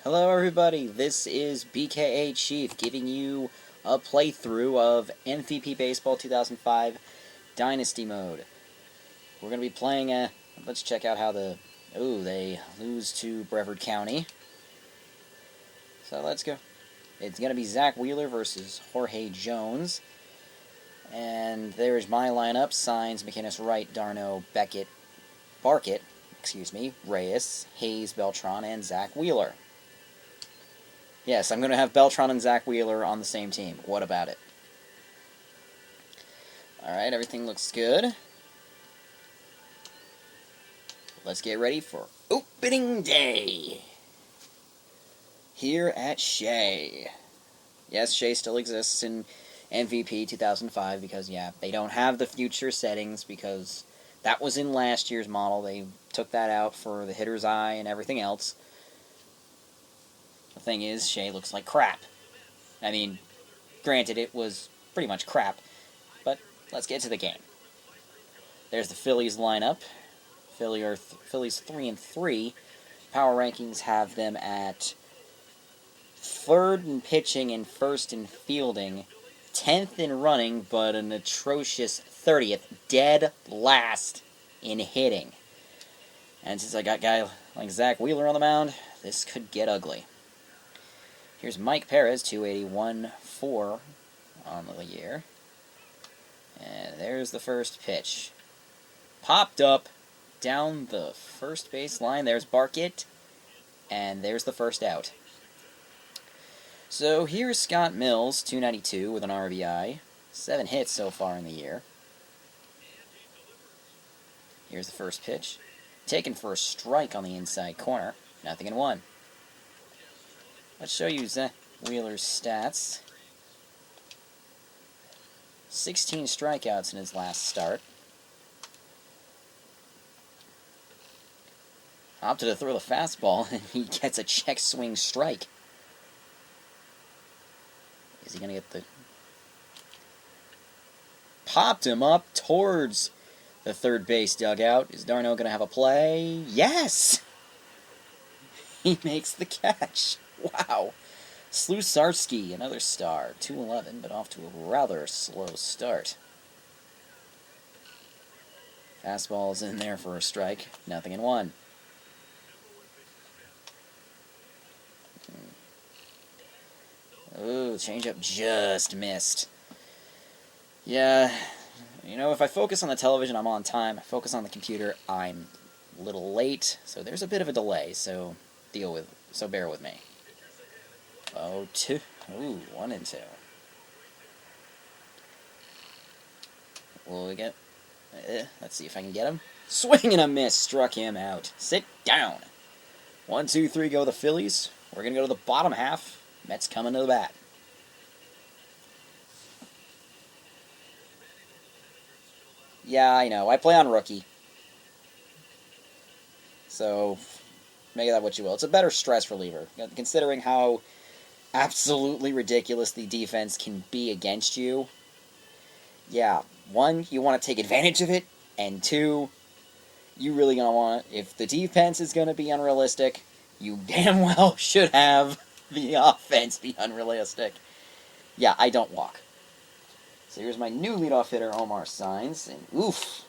Hello everybody, this is BKA Chief giving you a playthrough of MVP Baseball 2005 Dynasty Mode. We're going to be playing let's check out how they lose to Brevard County. So let's go. It's going to be Zach Wheeler versus Jorge Jones. And there's my lineup: Signs, McInnes, Wright, Darno, Barkett, Reyes, Hayes, Beltran, and Zach Wheeler. Yes, I'm going to have Beltran and Zach Wheeler on the same team. What about it? Alright, everything looks good. Let's get ready for opening day here at Shea. Yes, Shea still exists in MVP 2005 because, yeah, they don't have the future settings because that was in last year's model. They took that out for the hitter's eye and everything else. The thing is, Shea looks like crap. I mean, granted, it was pretty much crap, but let's get to the game. There's the Phillies lineup. Phillies 3-3. Power rankings have them at 3rd in pitching and 1st in fielding, 10th in running, but an atrocious 30th, dead last in hitting. And since I got a guy like Zach Wheeler on the mound, this could get ugly. Here's Mike Perez, 281.4 on the year. And there's the first pitch. Popped up down the first base line. There's Barkett. And there's the first out. So here's Scott Mills, 292 with an RBI. 7 hits so far in the year. Here's the first pitch. Taken for a strike on the inside corner. 0-1. Let's show you Zach Wheeler's stats. 16 strikeouts in his last start. Opted to throw the fastball, and he gets a check swing strike. Is he going to get the... Popped him up towards the third base dugout. Is Darno going to have a play? Yes! He makes the catch. Wow. Slusarski, another star. 211, but off to a rather slow start. Fastball's in there for a strike. 0-1. Ooh, changeup just missed. Yeah, you know, if I focus on the television, I'm on time. I focus on the computer, I'm a little late. So there's a bit of a delay, so bear with me. 0-2. Ooh, 1-2. Will we get... let's see if I can get him. Swing and a miss. Struck him out. Sit down. 1, 2, 3 go the Phillies. We're going to go to the bottom half. Mets coming to the bat. Yeah, I know. I play on rookie. So, make of that what you will. It's a better stress reliever, considering how absolutely ridiculous the defense can be against you. Yeah, 1, you want to take advantage of it, and 2, you really gonna want it. If the defense is gonna be unrealistic, you damn well should have the offense be unrealistic. Yeah, I don't walk. So here's my new leadoff hitter, Omar Signs, and oof,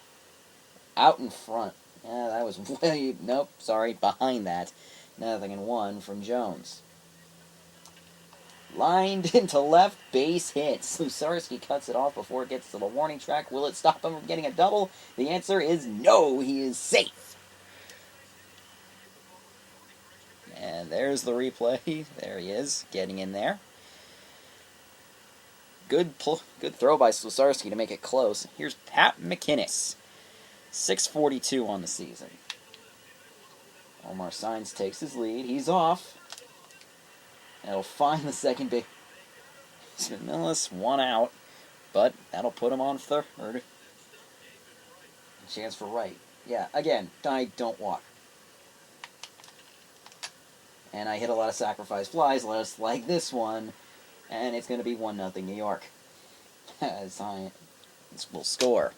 out in front. Yeah, that was way, nope, sorry, behind that. 0-1 from Jones. Lined into left, base hit. Slusarski cuts it off before it gets to the warning track. Will it stop him from getting a double? The answer is no, he is safe. And there's the replay. There he is, getting in there. Good throw by Slusarski to make it close. Here's Pat McInnes, 642 on the season. Omar Signs takes his lead. He's off. And it'll find the second base. Millis, 1 out, but that'll put him on 3rd. Chance for Wright. Yeah, again, I don't walk. And I hit a lot of sacrifice flies, less like this one, and it's going to be 1-0 New York. As this will score.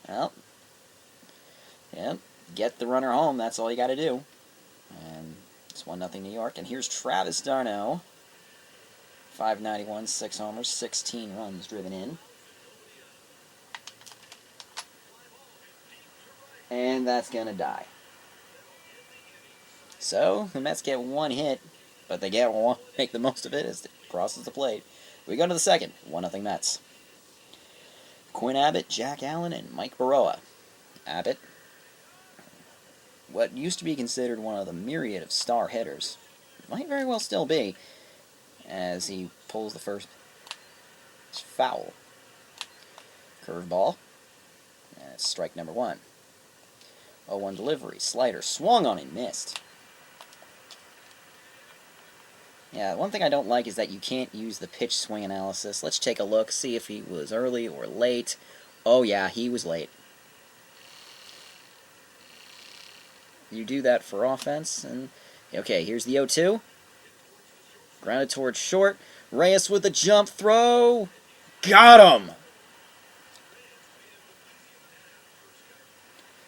Well, yeah, get the runner home. That's all you got to do. And it's 1-0 New York. And here's Travis d'Arnaud. 591, 6 homers, 16 runs driven in. And that's going to die. So, the Mets get one hit, but they get one, make the most of it as it crosses the plate. We go to the second, 1-0 Mets. Quinn Abbott, Jack Allen, and Mike Baroa. Abbott, what used to be considered one of the myriad of star hitters, might very well still be, as he pulls the first foul. Curveball, and it's strike number 1. 0-1 delivery, slider, swung on and missed. Yeah, one thing I don't like is that you can't use the pitch swing analysis. Let's take a look, see if he was early or late. Oh yeah, he was late. You do that for offense, and okay, here's the 0-2. Grounded towards short. Reyes with a jump throw. Got him!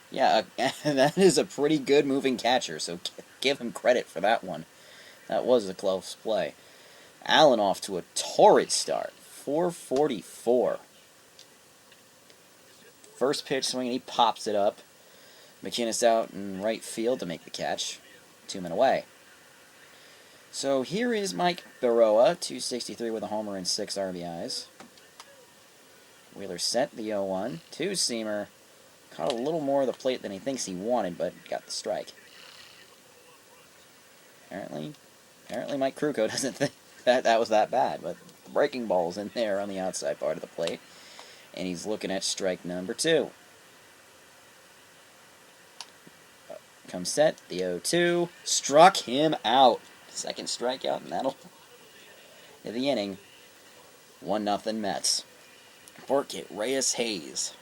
Yeah, that is a pretty good moving catcher, so give him credit for that one. That was a close play. Allen off to a torrid start. 444. First pitch swing, and he pops it up. McInnes out in right field to make the catch. 2 men away. So here is Mike Baroa, 263 with a homer and 6 RBIs. Wheeler set the 0-1. Two-seamer. Caught a little more of the plate than he thinks he wanted, but got the strike. Apparently Mike Krukow doesn't think that was that bad, but the breaking ball's in there on the outside part of the plate, and he's looking at strike number 2. Comes set, the 0-2, struck him out. Second strikeout, and that'll end the inning. 1-0 Mets. Burkett, Reyes, Hayes.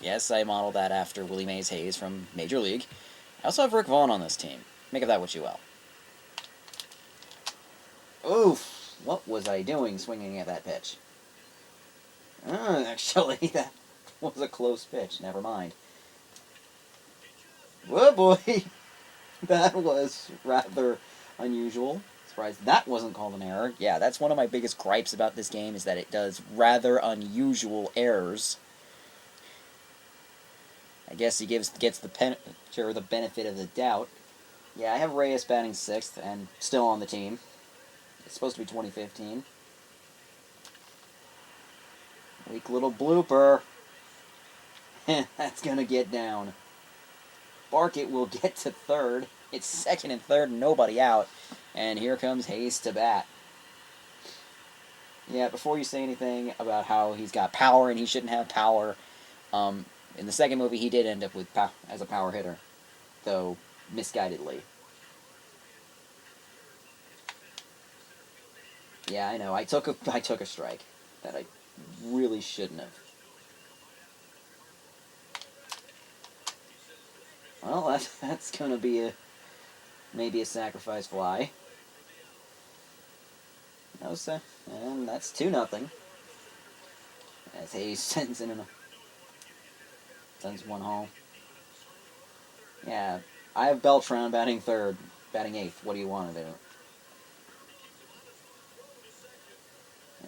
Yes, I modeled that after Willie Mays Hayes from Major League. I also have Rick Vaughn on this team. Make of that what you will. Oof! What was I doing swinging at that pitch? Actually, that was a close pitch. Never mind. Whoa, boy! That was rather unusual. Surprised that wasn't called an error. Yeah, that's one of my biggest gripes about this game, is that it does rather unusual errors. I guess he gets the benefit of the doubt. Yeah, I have Reyes batting 6th and still on the team. It's supposed to be 2015. Weak little blooper. That's going to get down. Barkett will get to third. It's second and third, nobody out. And here comes Hayes to bat. Yeah, before you say anything about how he's got power and he shouldn't have power, in the second movie he did end up with as a power hitter, though misguidedly. Yeah, I know. I took a strike that I really shouldn't have. Well, that's gonna be maybe a sacrifice fly. And that's 2-0. As Hayes sends one home. Yeah, I have Beltran batting 8th. What do you want to do?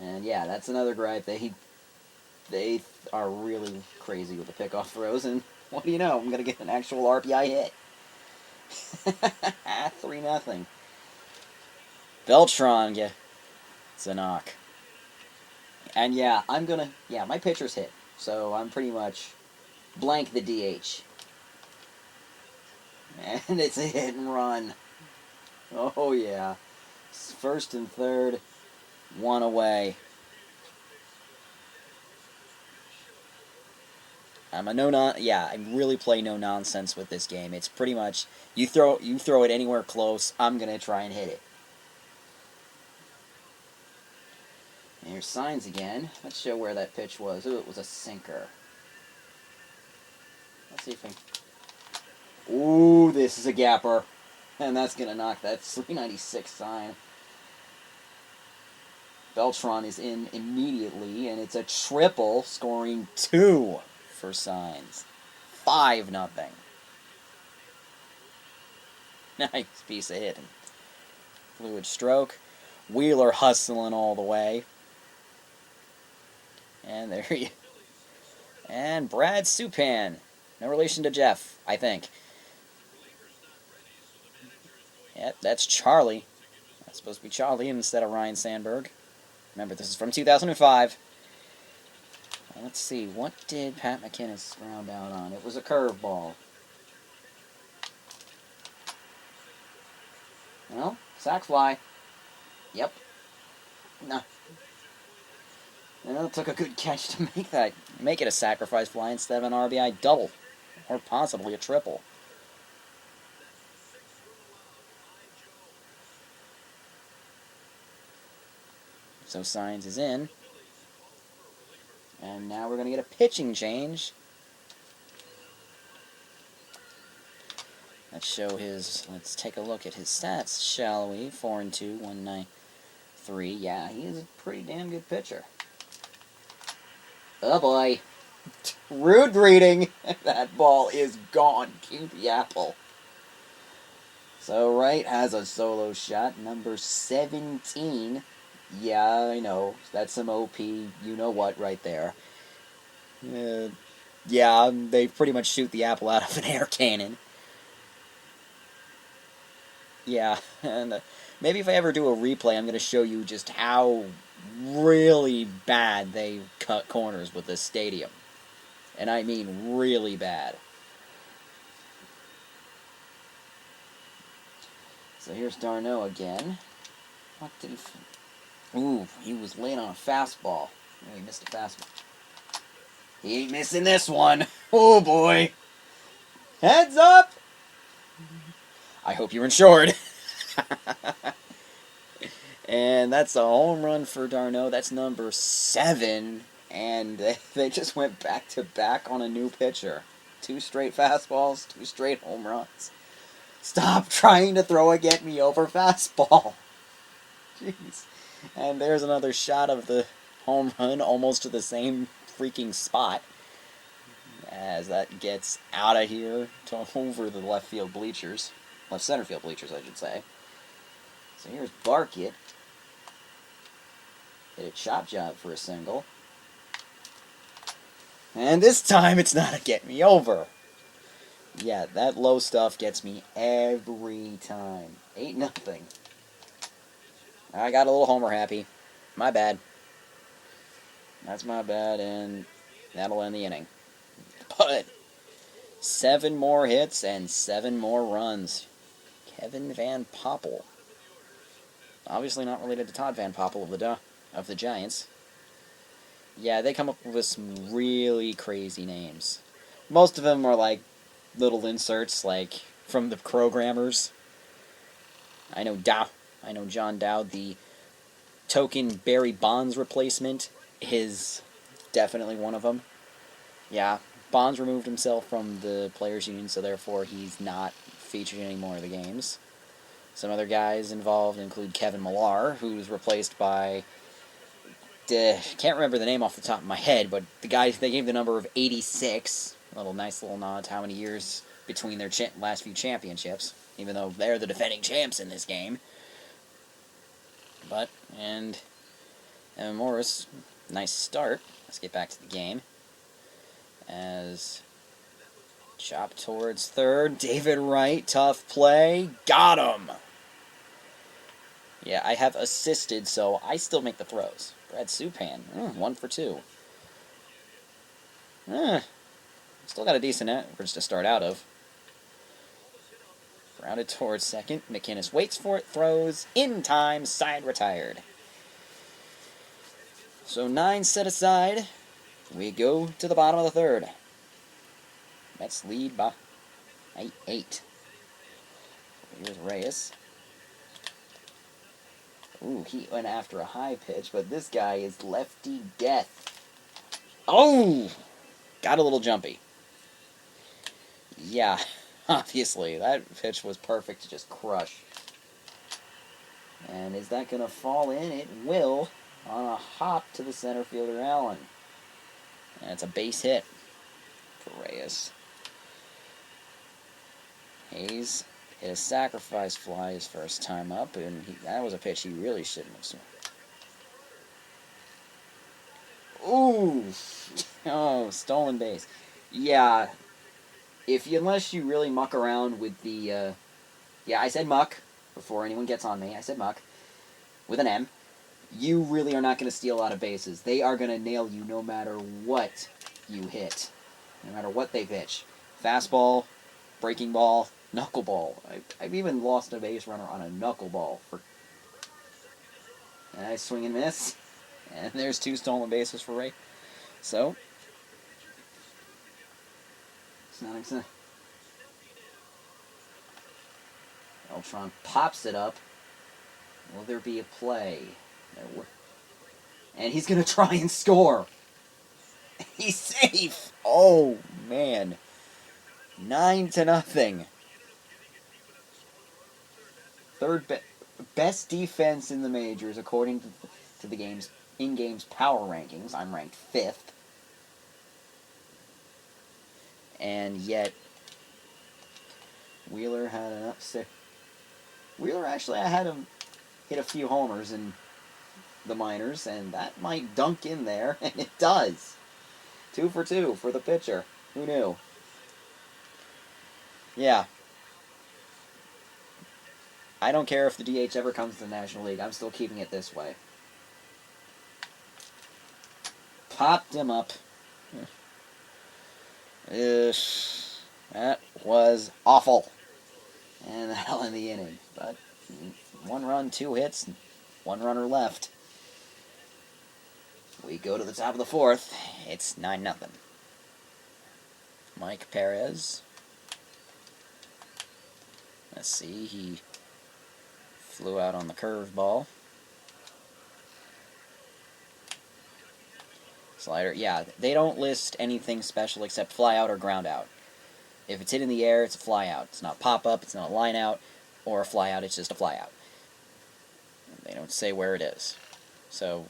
And yeah, that's another gripe. They are really crazy with the pickoff throws, and what do you know? I'm going to get an actual RBI hit. 3-0. Beltran gets a knock. And yeah, my pitcher's hit, so I'm pretty much blank the DH. And it's a hit and run. Oh yeah. First and third, 1 away. I really play no nonsense with this game. It's pretty much you throw it anywhere close, I'm gonna try and hit it. And here's Signs again. Let's show where that pitch was. Ooh, it was a sinker. Let's see if I... Ooh, this is a gapper. And that's gonna knock that 396 sign. Beltran is in immediately, and it's a triple, scoring 2 for Signs. 5-0. Nice piece of hit. Fluid stroke. Wheeler hustling all the way. And there he... And Brad Supan. No relation to Jeff, I think. Yep, that's Charlie. That's supposed to be Charlie instead of Ryan Sandberg. Remember, this is from 2005. Let's see, what did Pat McInnes round out on? It was a curveball. Well, sac fly. Yep. No. Well, it took a good catch to make it a sacrifice fly instead of an RBI double. Or possibly a triple. So Signs is in. And now we're going to get a pitching change. Let's take a look at his stats, shall we? 4-2, 193. Yeah, he is a pretty damn good pitcher. Oh boy. Rude reading. That ball is gone. Cue the apple. So Wright has a solo shot, number 17. Yeah, I know. That's some OP, you-know-what right there. Yeah, they pretty much shoot the apple out of an air cannon. Yeah, and maybe if I ever do a replay, I'm going to show you just how really bad they cut corners with this stadium. And I mean really bad. So here's d'Arnaud again. What did he... Ooh, he was late on a fastball. Oh, he missed a fastball. He ain't missing this one. Oh, boy. Heads up! I hope you're insured. And that's a home run for d'Arnaud. That's number 7. And they just went back-to-back on a new pitcher. 2 straight fastballs, 2 straight home runs. Stop trying to throw a get-me-over fastball. Jeez. And there's another shot of the home run, almost to the same freaking spot. As that gets out of here to over the left field bleachers. Left center field bleachers, I should say. So here's Barkett. Hit a chop job for a single. And this time it's not a get me over. Yeah, that low stuff gets me every time. 8-0. I got a little homer happy. My bad. That's my bad, and that'll end the inning. But 7 more hits and 7 more runs. Kevin Van Poppel. Obviously not related to Todd Van Poppel of the Giants. Yeah, they come up with some really crazy names. Most of them are like little inserts, like from the programmers. I know John Dowd, the token Barry Bonds replacement, is definitely one of them. Yeah, Bonds removed himself from the Players Union, so therefore he's not featured in any more of the games. Some other guys involved include Kevin Millar, who's replaced by... can't remember the name off the top of my head, but the guy, they gave the number of 86. Nice little nod to how many years between their last few championships, even though they're the defending champs in this game. And Evan Morris, nice start. Let's get back to the game. As chop towards third, David Wright, tough play, got him! Yeah, I have assisted, so I still make the throws. Brad Supan, 1 for 2. Still got a decent average to start out of. Grounded towards second. McInnes waits for it, throws, in time, side retired. So 9 set aside. We go to the bottom of the third. Mets lead by 8. Here's Reyes. Ooh, he went after a high pitch, but this guy is lefty death. Oh! Got a little jumpy. Yeah, obviously, that pitch was perfect to just crush. And is that going to fall in? It will, on a hop to the center fielder, Allen. And it's a base hit for Reyes. Hayes Hit a sacrifice fly his first time up, and that was a pitch he really shouldn't have swung. Ooh! Oh, stolen base. Yeah, unless you really muck around with the, yeah, I said muck, before anyone gets on me, I said muck, with an M. You really are not going to steal a lot of bases. They are going to nail you no matter what you hit, no matter what they pitch. Fastball, breaking ball, knuckleball. I've even lost a base runner on a knuckleball. And I swing and miss, and there's 2 stolen bases for Ray. So, it's not exact. Eltron pops it up. Will there be a play? And he's going to try and score. He's safe. Oh, man. 9-0. Best defense in the majors according to the game's in-game's power rankings. I'm ranked 5th. And yet, Wheeler had an upset. Wheeler actually, I had him hit a few homers in the minors, and that might dunk in there, and it does. 2 for 2 for the pitcher. Who knew? Yeah. I don't care if the DH ever comes to the National League. I'm still keeping it this way. Popped him up. That was awful. And that'll end the inning. But 1 run, 2 hits, 1 runner left. We go to the top of the 4th. It's 9-0. Mike Perez. Let's see, he flew out on the curveball. Slider, yeah, they don't list anything special except fly out or ground out. If it's hit in the air, it's a fly out. It's not pop up, it's not a line out, or a fly out, it's just a fly out. They don't say where it is. So,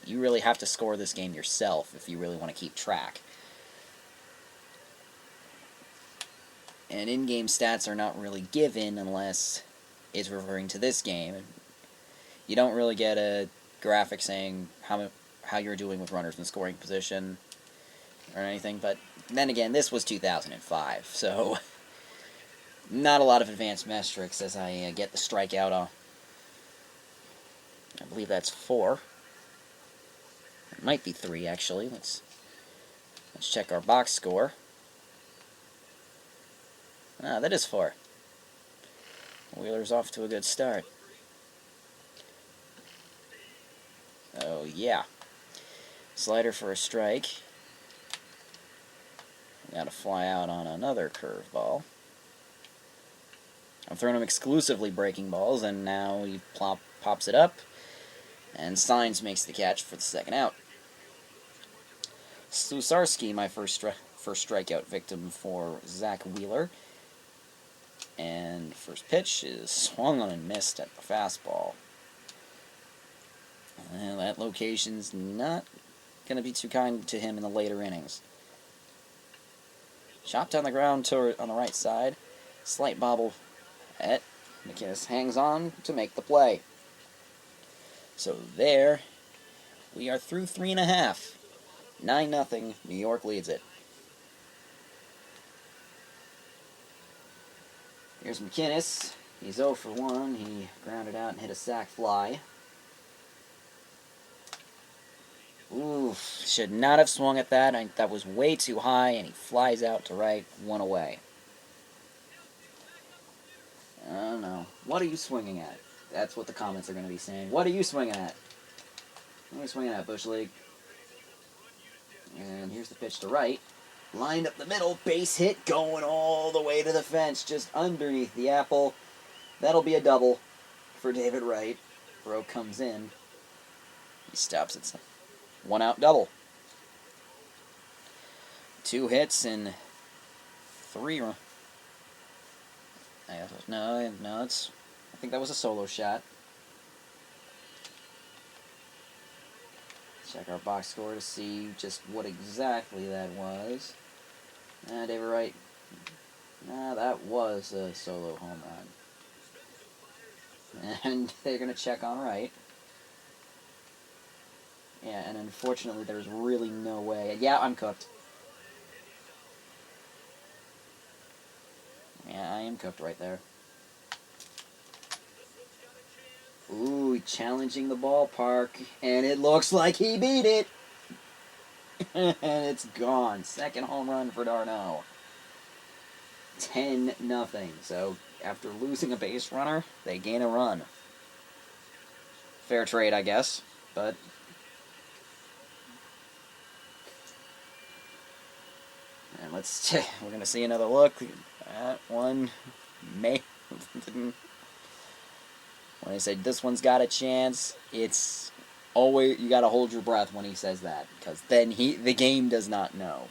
you really have to score this game yourself if you really want to keep track. And in-game stats are not really given unless it's referring to this game. You don't really get a graphic saying how you're doing with runners in scoring position or anything, but then again, this was 2005, so not a lot of advanced metrics as I get the strikeout on. I believe that's 4. It might be 3, actually. Let's check our box score. Ah, that is 4. Wheeler's off to a good start. Oh, yeah. Slider for a strike. Got to fly out on another curveball. I'm throwing him exclusively breaking balls, and now he pops it up, and Signs makes the catch for the 2nd out. Slusarski, my first strikeout victim for Zach Wheeler. And first pitch is swung on and missed at the fastball. And that location's not going to be too kind to him in the later innings. Chopped on the ground on the right side. Slight bobble at McInnes hangs on to make the play. So there, we are through 3.5. 9-0, New York leads it. Here's McInnes. He's 0 for 1. He grounded out and hit a sac fly. Oof, should not have swung at that. That was way too high, and he flies out to right, 1 away. I don't know. What are you swinging at? That's what the comments are going to be saying. What are you swinging at? What are you swinging at, Bush League? And here's the pitch to right. Lined up the middle, base hit, going all the way to the fence, just underneath the apple. That'll be a double for David Wright. Bro comes in. He stops it. 1 out double. 2 hits and 3 runs. No, it's. I think that was a solo shot. Check our box score to see just what exactly that was. David Wright. That was a solo home run. And they're going to check on right. Yeah, and unfortunately there's really no way. Yeah, I'm cooked. Yeah, I am cooked right there. Ooh, challenging the ballpark. And it looks like he beat it. And it's gone. Second home run for d'Arnaud. 10-0. So after losing a base runner, they gain a run. Fair trade, I guess. But and we're gonna see another look. That one may when I said this one's got a chance, it's always you gotta hold your breath when he says that, because then the game does not know.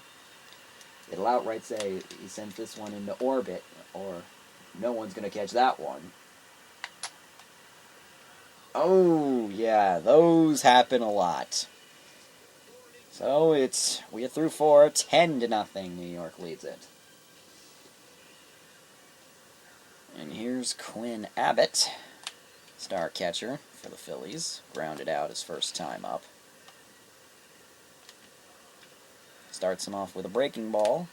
It'll outright say he sent this one into orbit, or no one's gonna catch that one. Oh yeah, those happen a lot. So we're through 4, 10-0. New York leads it. And here's Quinn Abbott, star catcher for the Phillies, grounded out his first time up. Starts him off with a breaking ball.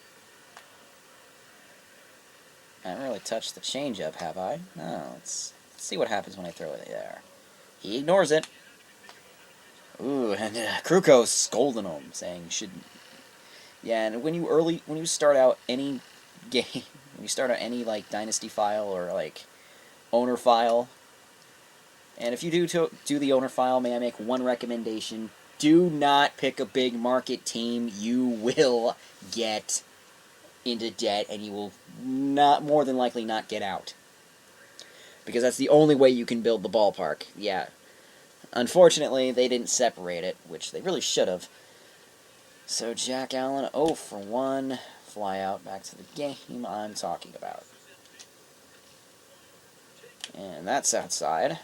I haven't really touched the changeup, have I? No, let's see what happens when I throw it there. He ignores it. Ooh, and Kruko's scolding him, saying shouldn't. Yeah, and when you start out any game, when you start out any like Dynasty File or like owner file, and if you do the owner file, may I make one recommendation? Do not pick a big market team. You will get into debt, and you will not more than likely not get out. Because that's the only way you can build the ballpark. Yeah. Unfortunately, they didn't separate it, which they really should have. So Jack Allen, 0 for 1. Fly out back to the game I'm talking about. And that's outside.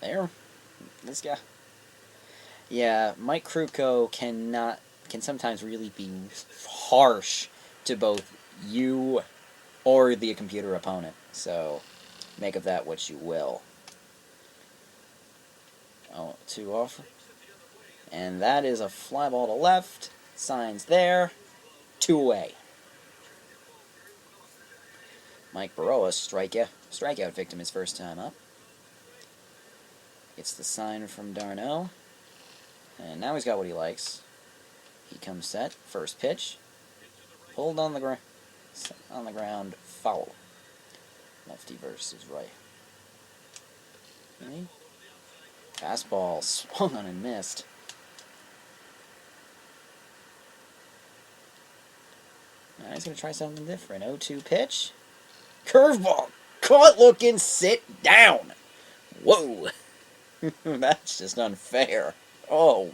There. This guy. Yeah, Mike Krukow can sometimes really be harsh to both you or the computer opponent. So make of that what you will. Oh, 2 off. And that is a fly ball to left. Signs there. 2 away. Mike Baroa, strikeout victim his first time up. Gets the sign from d'Arnaud. And now he's got what he likes. He comes set. First pitch. Pulled on the ground. Foul. Lefty versus right. Okay. Fastball swung on and missed. Now he's going to try something different. 0-2 pitch. Curveball. Caught looking. Sit down. Whoa. That's just unfair. Oh.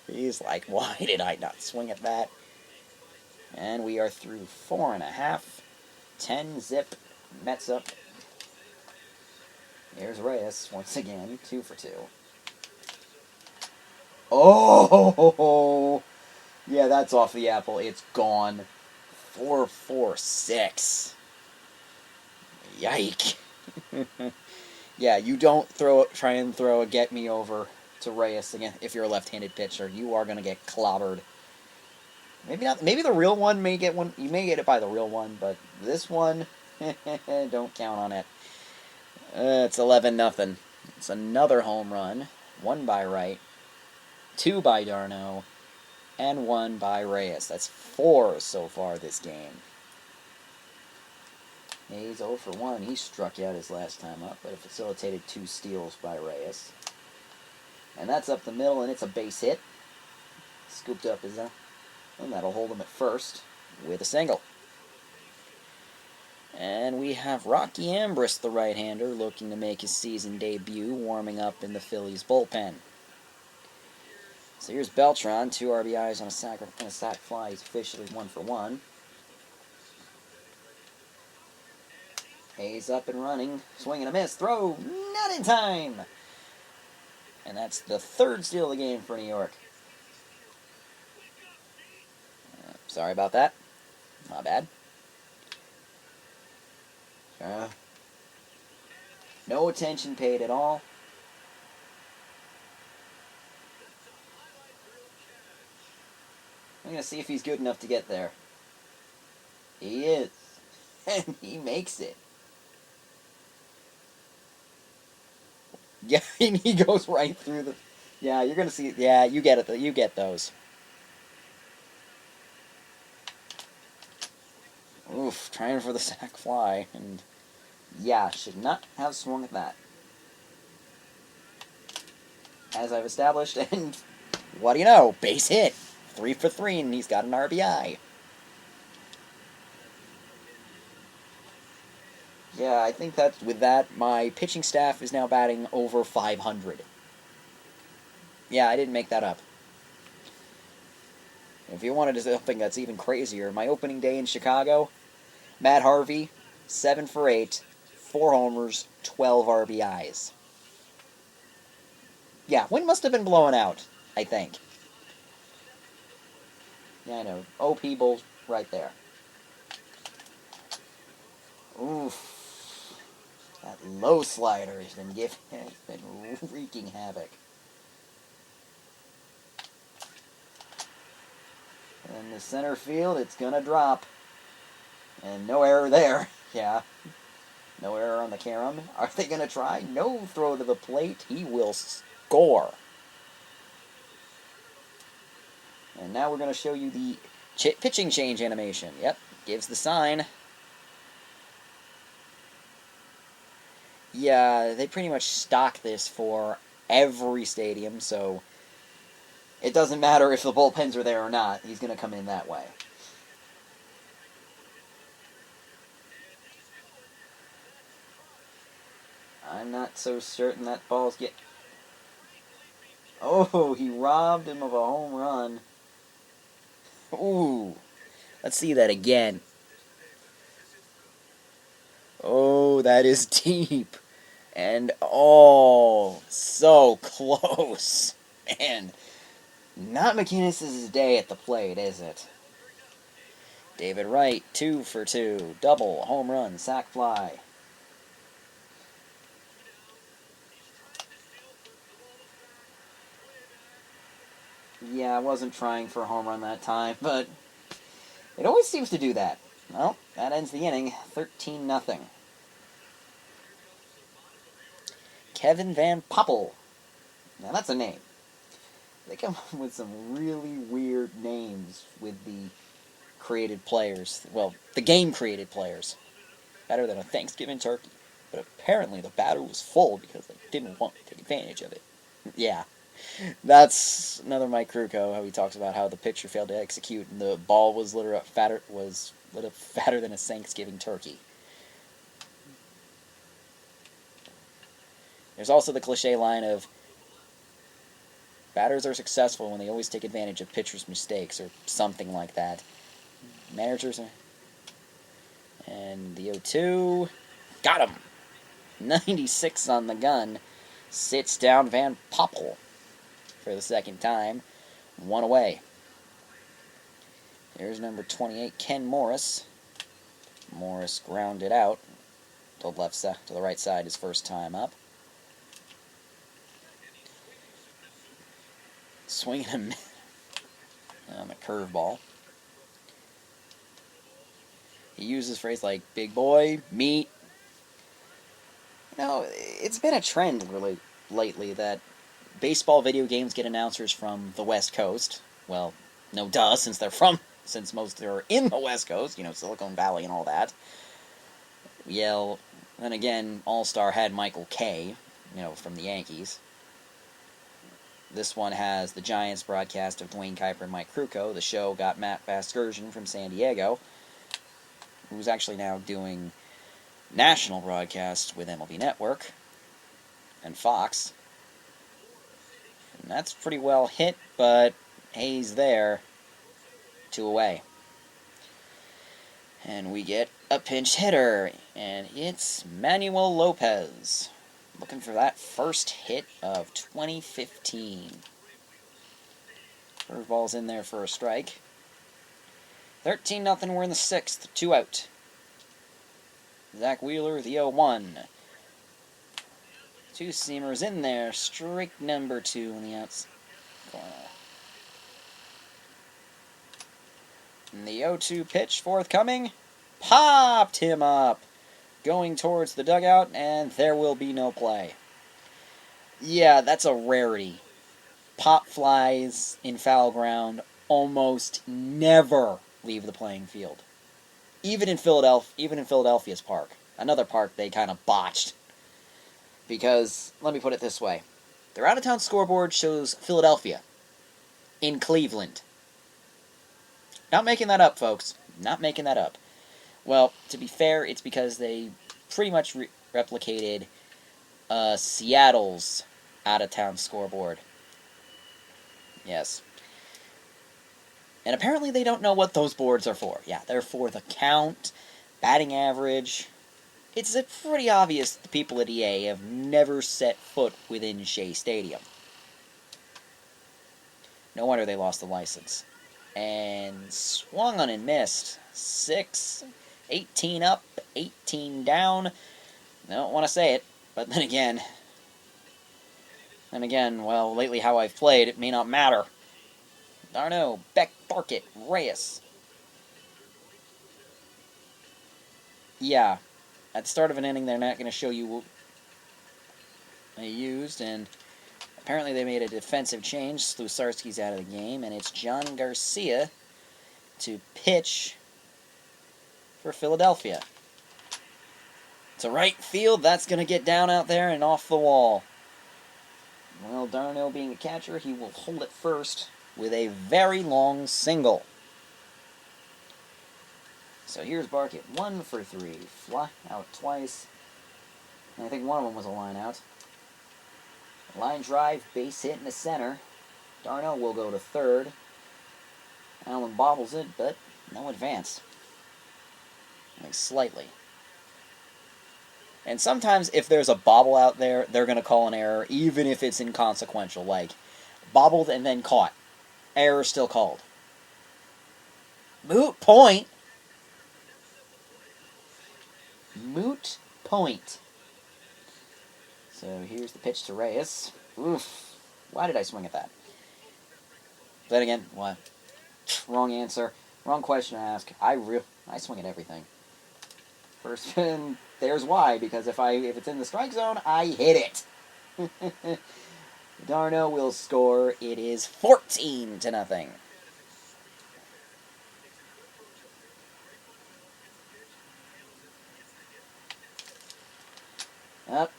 He's like, why did I not swing at that? And we are through 4.5. 10-0. Mets up. Here's Reyes once again. 2 for 2. Oh! Yeah, that's off the apple. It's gone. 4-4-6. Yike. Yeah, you don't try and throw a get me over to Reyes again if you're a left-handed pitcher. You are going to get clobbered. Maybe not. Maybe the real one may get one. You may get it by the real one, but this one, don't count on it. It's 11-0. It's another home run. 1 by Wright, 2 by d'Arnaud, and 1 by Reyes. That's 4 so far this game. He's 0 for 1. He struck out his last time up, but it facilitated 2 steals by Reyes. And that's up the middle, and it's a base hit. Scooped up his own. And that'll hold him at first with a single. And we have Rocky Ambrose, the right-hander, looking to make his season debut, warming up in the Phillies bullpen. So here's Beltran, 2 RBIs on a sac fly. He's officially 1 for 1. Hayes up and running. Swing and a miss. Throw. Not in time. And that's the third steal of the game for New York. Sorry about that. My bad. No attention paid at all. I'm going to see if he's good enough to get there. He is. And he makes it. Yeah, and he goes right through the... Yeah, you're going to see... Yeah, you get it. You get those. Oof, trying for the sack fly. And yeah, should not have swung at that. As I've established, and what do you know? Base hit. 3 for 3, and he's got an RBI. Yeah, I think that with that, my pitching staff is now batting over 500. Yeah, I didn't make that up. If you wanted something that's even crazier, my opening day in Chicago, Matt Harvey, 7 for 8, 4 homers, 12 RBIs. Yeah, wind must have been blowing out, I think. Yeah, I know. OP Bulls right there. Oof. That low slider has been wreaking havoc. In the center field, it's gonna drop. And no error there. Yeah. No error on the carom. Are they gonna try? No throw to the plate. He will score. And now we're gonna show you the pitching change animation. Yep. Gives the sign. Yeah, they pretty much stock this for every stadium, so it doesn't matter if the bullpens are there or not. He's going to come in that way. I'm not so certain that ball's get... Oh, he robbed him of a home run. Ooh. Let's see that again. Oh, that is deep. And, oh, so close. Man, not McInnes's day at the plate, is it? David Wright, 2 for 2. Double, home run, sac fly. Yeah, I wasn't trying for a home run that time, but it always seems to do that. Well, that ends the inning, 13-0. Kevin Van Poppel. Now that's a name. They come up with some really weird names with the created players. Well, the game created players. Better than a Thanksgiving turkey. But apparently the batter was full because they didn't want to take advantage of it. Yeah. That's another Mike Krukow, how he talks about how the pitcher failed to execute and the ball was lit up fatter than a Thanksgiving turkey. There's also the cliche line of batters are successful when they always take advantage of pitchers' mistakes or something like that. Managers are... And the 0-2 got him. 96 on the gun. Sits down Van Poppel for the second time. 1 away. Here's number 28, Ken Morris. Morris grounded out to the right side his first time up. Swinging him on the curveball. He uses phrase like "big boy," "meat." You know, it's been a trend really lately that baseball video games get announcers from the West Coast. Well, no duh, since most are in the West Coast, Silicon Valley and all that. Then again, All-Star had Michael Kay, from the Yankees. This one has the Giants broadcast of Dwayne Kuiper and Mike Krukow. The show got Matt Vasgersian from San Diego, who's actually now doing national broadcasts with MLB Network and Fox. And that's pretty well hit, but Hayes there. 2 away. And we get a pinch hitter, and it's Manuel Lopez. Looking for that first hit of 2015. Curveball's in there for a strike. 13-0, we're in the 6th, 2 out. Zach Wheeler, the 0-1. Two-seamers in there, strike number 2 on the outs corner. And the 0-2 pitch forthcoming, popped him up. Going towards the dugout, and there will be no play. Yeah, that's a rarity. Pop flies in foul ground almost never leave the playing field. Even in Philadelphia's park. Another park they kind of botched. Because, let me put it this way. Their out-of-town scoreboard shows Philadelphia in Cleveland. Not making that up, folks. Not making that up. Well, to be fair, it's because they pretty much replicated Seattle's out-of-town scoreboard. Yes. And apparently they don't know what those boards are for. Yeah, they're for the count, batting average. It's pretty obvious that the people at EA have never set foot within Shea Stadium. No wonder they lost the license. And swung on and missed. 18 up, 18 down. I don't want to say it, but then again, well, lately how I've played, it may not matter. Darno, Beck, Barkett, Reyes. Yeah, at the start of an inning, they're not going to show you what they used, and apparently they made a defensive change. Slusarski's out of the game, and it's John Garcia to pitch for Philadelphia. To right field, that's going to get down out there and off the wall. Well, Darno being a catcher, he will hold it first with a very long single. So here's Barkett, 1 for 3. Fly out twice. And I think one of them was a line out. Line drive, base hit in the center. Darno will go to third. Allen bobbles it, but no advance. Like slightly. And sometimes if there's a bobble out there, they're going to call an error, even if it's inconsequential. Like, bobbled and then caught. Error still called. Moot point. Moot point. So here's the pitch to Reyes. Oof. Why did I swing at that? Then again, what? Wrong answer. Wrong question to ask. I swing at everything. First spin, there's why, because if it's in the strike zone, I hit it. Darno will score. It is 14-0.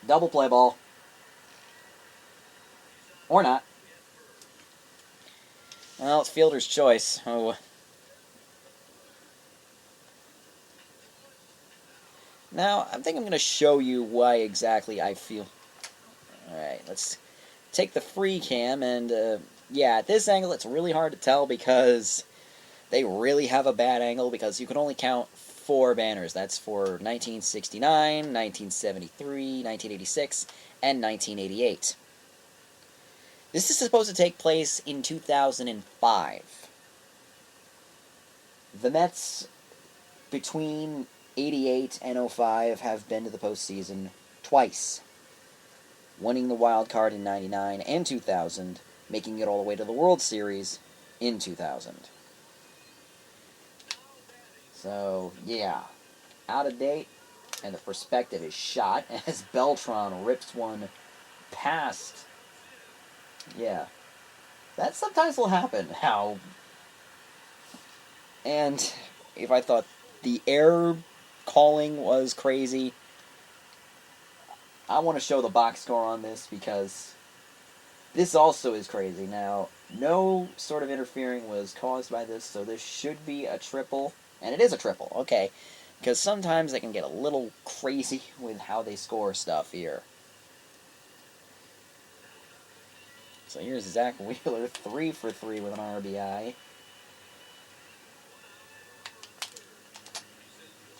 Double play ball. Or not. Well, it's fielder's choice. Oh. Now, I think I'm going to show you why exactly I feel. Alright, let's take the free cam, and yeah, at this angle it's really hard to tell because they really have a bad angle because you can only count 4 banners. That's for 1969, 1973, 1986, and 1988. This is supposed to take place in 2005. The Mets, between 88 and 05, have been to the postseason twice, winning the wild card in 99 and 2000, making it all the way to the World Series in 2000. So, yeah, out of date, and the perspective is shot as Beltran rips one past. Yeah, that sometimes will happen. How? And if I thought the error calling was crazy, I want to show the box score on this because this also is crazy. Now, no sort of interfering was caused by this, so this should be a triple. And it is a triple, okay. Because sometimes they can get a little crazy with how they score stuff here. So here's Zach Wheeler, 3 for 3 with an RBI.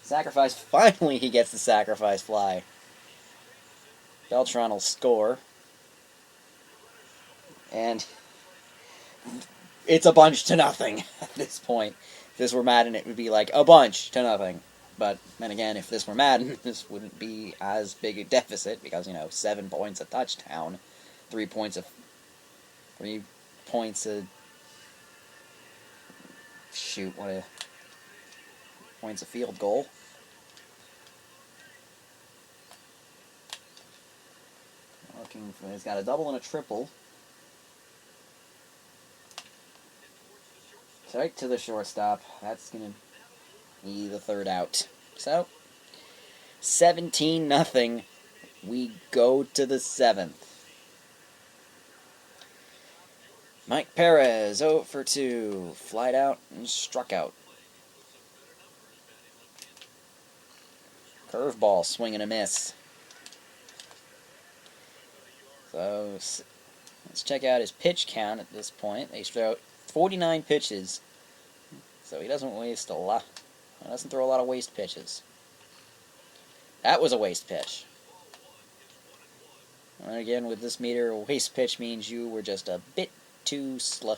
Sacrifice. Finally, he gets the sacrifice fly. Beltran will score. And it's a bunch to nothing at this point. If this were Madden, it would be like a bunch to nothing. But then again, if this were Madden, this wouldn't be as big a deficit because, 7 points a touchdown, 3 points a 3 points a shoot, what a points a field goal. Looking for, he's got a double and a triple. Straight to the shortstop. That's gonna be the third out. So 17-0. We go to the 7th. Mike Perez, 0 for 2. Flied out and struck out. Curveball, swing and a miss. So let's check out his pitch count at this point. They throw out 49 pitches. So he doesn't waste a lot. He doesn't throw a lot of waste pitches. That was a waste pitch. And again, with this meter, a waste pitch means you were just a bit too slow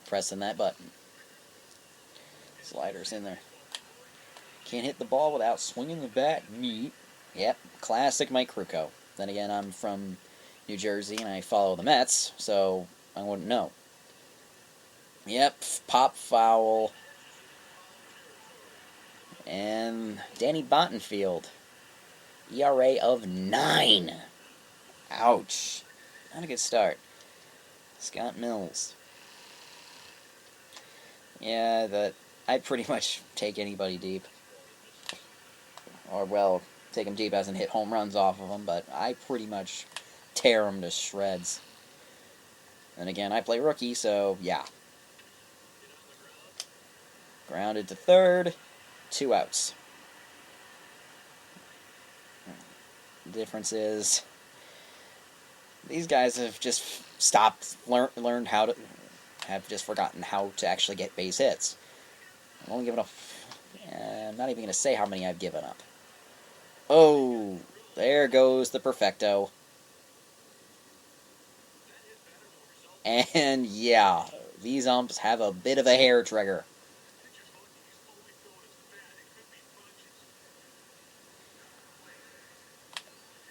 pressing that button. Sliders in there. Can't hit the ball without swinging the bat. Neat. Yep, classic Mike Krukow. Then again, I'm from New Jersey and I follow the Mets, so I wouldn't know. Yep, pop foul. And Danny Bottenfield. ERA of 9. Ouch. Not a good start. Scott Mills. Yeah, I'd pretty much take anybody deep. Or, well, take them deep as in hit home runs off of them, but I pretty much tear them to shreds. And again, I play rookie, so yeah. Grounded to third. 2 outs. The difference is these guys have just learned how to, have just forgotten how to actually get base hits. I'm only giving up, I'm not even going to say how many I've given up. Oh, there goes the perfecto. And yeah, these umps have a bit of a hair trigger.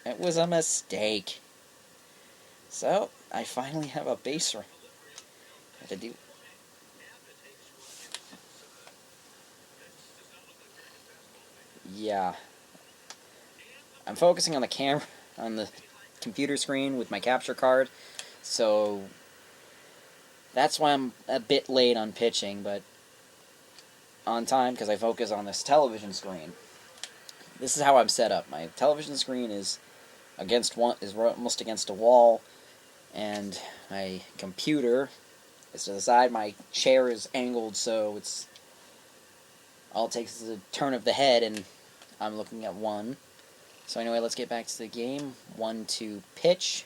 It was a mistake. So, I finally have a base run to do. Yeah. I'm focusing on the camera, on the computer screen with my capture card, so that's why I'm a bit late on pitching, but on time because I focus on this television screen. This is how I'm set up. My television screen is almost against a wall, and my computer is to the side. My chair is angled so it's all it takes is a turn of the head, and I'm looking at one. So anyway, let's get back to the game. 1-2 pitch.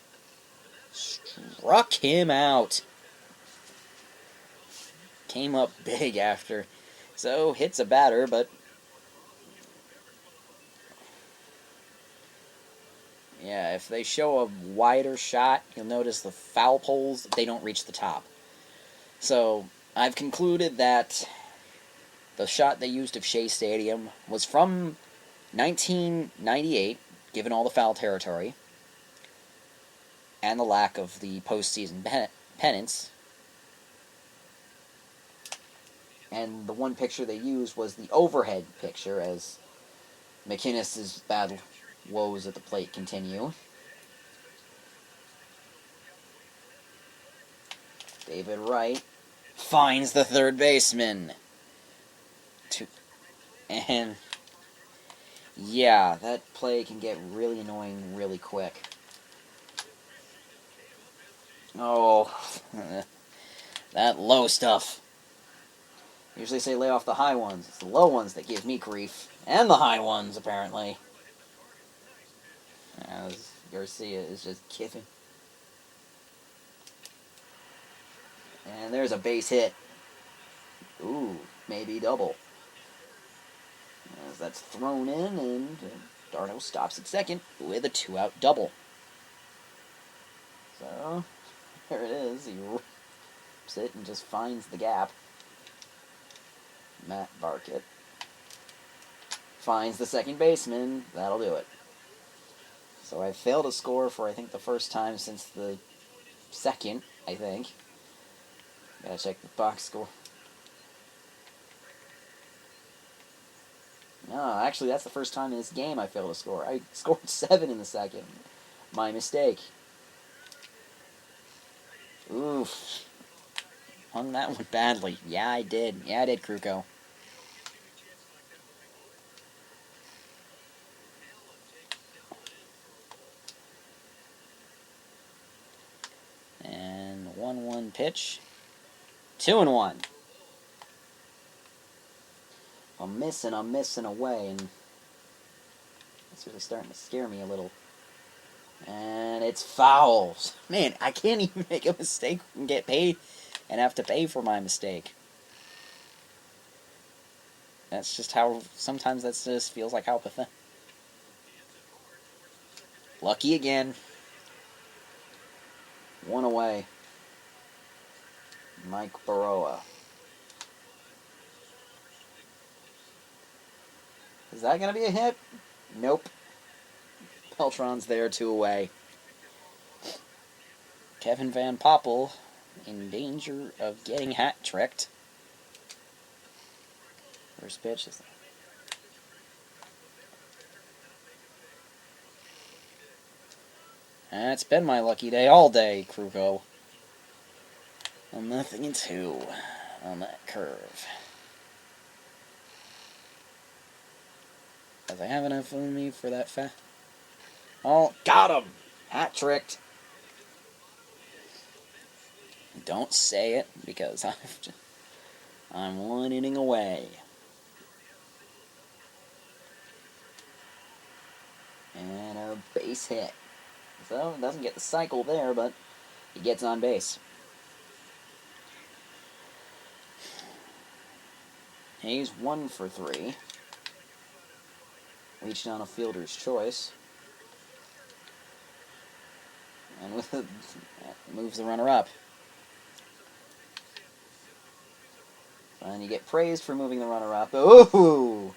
Struck him out. Came up big after. So hits a batter, but yeah, if they show a wider shot, you'll notice the foul poles, they don't reach the top. So I've concluded that the shot they used of Shea Stadium was from 1998, given all the foul territory, and the lack of the postseason pennants. And the one picture they used was the overhead picture, as McInnes's bad woes at the plate continue. David Wright finds the third baseman. And yeah, that play can get really annoying really quick. Oh, that low stuff. Usually say lay off the high ones. It's the low ones that give me grief. And the high ones, apparently. As Garcia is just kidding. And there's a base hit. Ooh, maybe double. as that's thrown in, and Darno stops at second with a 2-out double. So, there it is. He rips it and just finds the gap. Matt Barkett finds the second baseman. That'll do it. So I failed to score for, I think, the first time since the second, I think. Gotta check the box score. No, actually, that's the first time in this game I failed to score. I scored 7 in the second. My mistake. Oof. Hung that one badly. Yeah, I did. Yeah, I did, Kruko. And 1-1 pitch. 2-1. I'm missing away, and it's really starting to scare me a little. And it's foul. Man, I can't even make a mistake and get paid and have to pay for my mistake. That's just how, sometimes that just feels like how pathetic. Lucky again. 1 away. Mike Baroa. Is that going to be a hit? Nope. Peltron's there, 2 away. Kevin Van Poppel in danger of getting hat-tricked. First pitch is... It's been my lucky day all day, Kruko. I'm 0-2 on that curve. Does I have enough on me for that Oh, got him! Hat-tricked. Don't say it, because I'm 1 inning away. And a base hit. So, it doesn't get the cycle there, but he gets on base. He's 1 for 3. Reached on a fielder's choice. And with it, moves the runner up. And you get praised for moving the runner up. Ooh!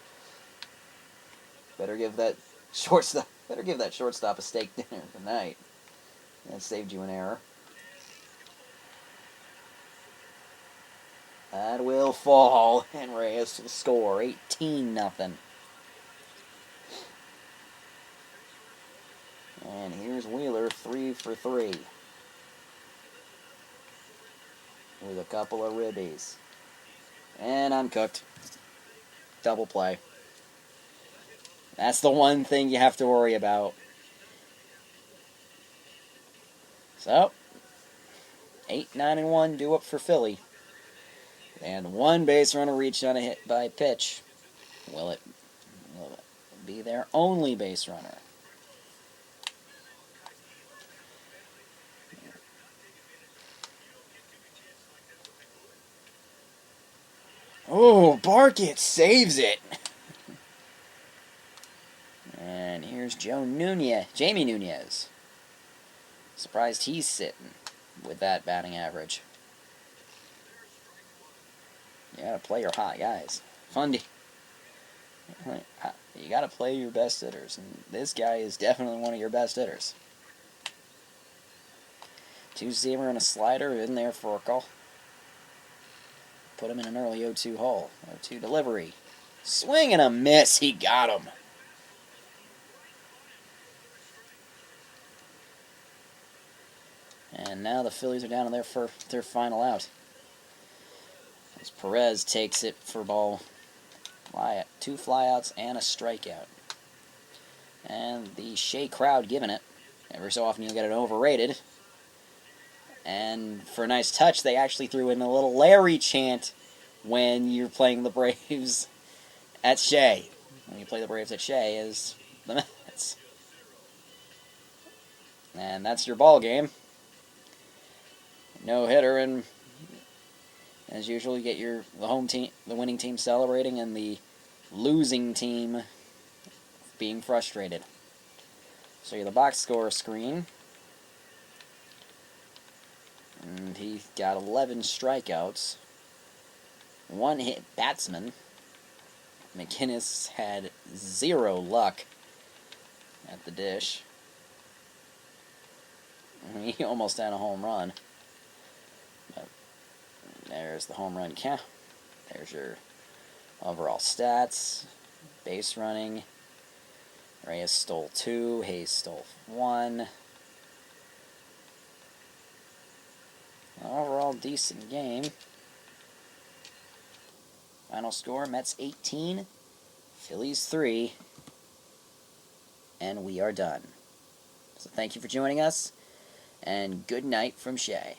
Better give that shortstop a steak dinner tonight. That saved you an error. That will fall, and Reyes to the score, 18-0. And here's Wheeler, 3 for 3. With a couple of ribbies. And uncooked. Double play. That's the one thing you have to worry about. So, 8-9-1 due up for Philly. And 1 base runner reached on a hit by pitch. Will it be their only base runner? Oh, Barkett saves it. And here's Jamie Nunez. Surprised he's sitting with that batting average. You gotta play your hot guys. Fundy. You gotta play your best hitters, and this guy is definitely one of your best hitters. 2-seamer and a slider in there for a call. Put him in an early 0-2 hole. 0-2 delivery. Swing and a miss. He got him. And now the Phillies are down to their final out. As Perez takes it for ball. 2 flyouts and a strikeout. And the Shea crowd giving it. Every so often you'll get it overrated. And for a nice touch, they actually threw in a little Larry chant when you're playing the Braves at Shea. When you play the Braves at Shea is the Mets. And that's your ball game. No hitter, and as usual, you get the winning team celebrating, and the losing team being frustrated. So you have the box score screen. And he got 11 strikeouts. 1 hit batsman. McInnes had 0 luck at the dish. He almost had a home run. But there's the home run count. There's your overall stats. Base running. Reyes stole 2. Hayes stole 1. Overall decent game. Final score, Mets 18, Phillies 3, and we are done. So thank you for joining us, and good night from Shay.